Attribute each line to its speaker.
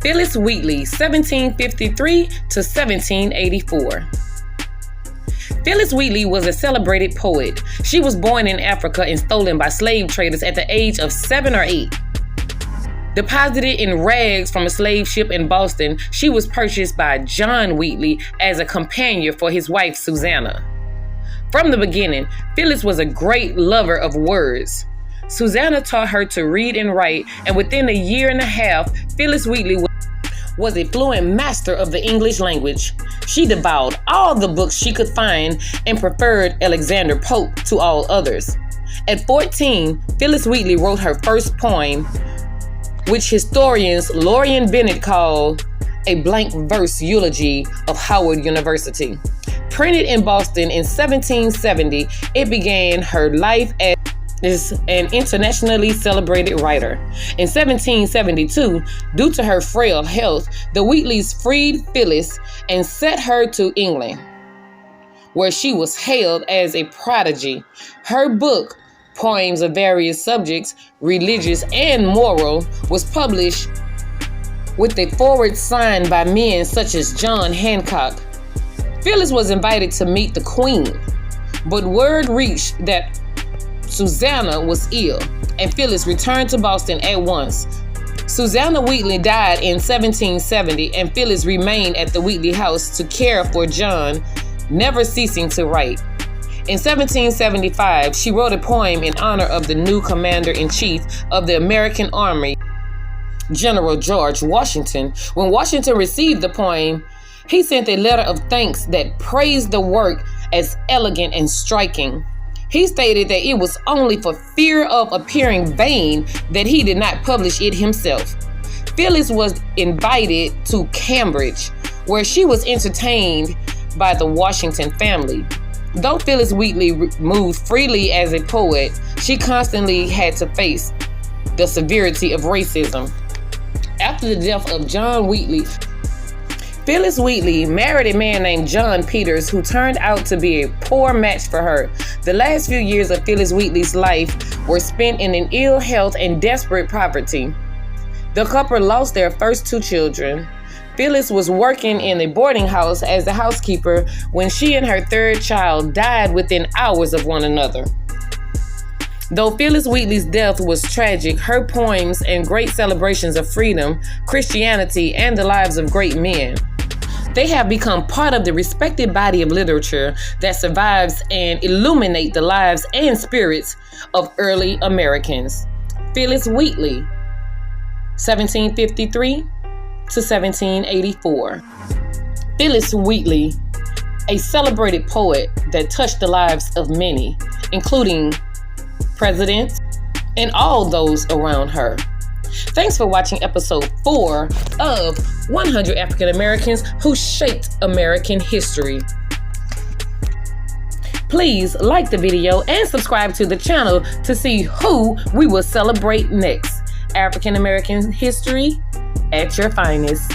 Speaker 1: Phillis Wheatley, 1753 to 1784. Phillis Wheatley was a celebrated poet. She was born in Africa and stolen by slave traders at the age of 7 or 8. Deposited in rags from a slave ship in Boston, she was purchased by John Wheatley as a companion for his wife, Susanna. From the beginning, Phillis was a great lover of words. Susanna taught her to read and write, and within a year and a half, Phillis Wheatley was a fluent master of the English language. She devoured all the books she could find and preferred Alexander Pope to all others. At 14, Phillis Wheatley wrote her first poem, which historians Lorian Bennett called a blank verse eulogy of Howard University. Printed in Boston in 1770, it began her life as an internationally celebrated writer. In 1772, due to her frail health, the Wheatleys freed Phillis and sent her to England, where she was hailed as a prodigy. Her book, Poems of Various Subjects, Religious and Moral, was published with a foreword signed by men such as John Hancock. Phillis was invited to meet the Queen, but word reached that Susanna was ill, and Phillis returned to Boston at once. Susanna Wheatley died in 1770, and Phillis remained at the Wheatley house to care for John, never ceasing to write. In 1775, she wrote a poem in honor of the new commander-in-chief of the American Army, General George Washington. When Washington received the poem, he sent a letter of thanks that praised the work as elegant and striking. He stated that it was only for fear of appearing vain that he did not publish it himself. Phillis was invited to Cambridge, where she was entertained by the Washington family. Though Phillis Wheatley moved freely as a poet, she constantly had to face the severity of racism. After the death of John Wheatley, Phillis Wheatley married a man named John Peters, who turned out to be a poor match for her. The last few years of Phillis Wheatley's life were spent in an ill health and desperate poverty. The couple lost their first 2 children. Phillis was working in a boarding house as a housekeeper when she and her 3rd child died within hours of one another. Though Phillis Wheatley's death was tragic, her poems and great celebrations of freedom, Christianity, and the lives of great men, they have become part of the respected body of literature that survives and illuminate the lives and spirits of early Americans. Phillis Wheatley, 1753 to 1784. Phillis Wheatley, a celebrated poet that touched the lives of many, including presidents and all those around her. Thanks for watching episode 4 of 100 African Americans Who Shaped American History. Please like the video and subscribe to the channel to see who we will celebrate next. African American history at your finest.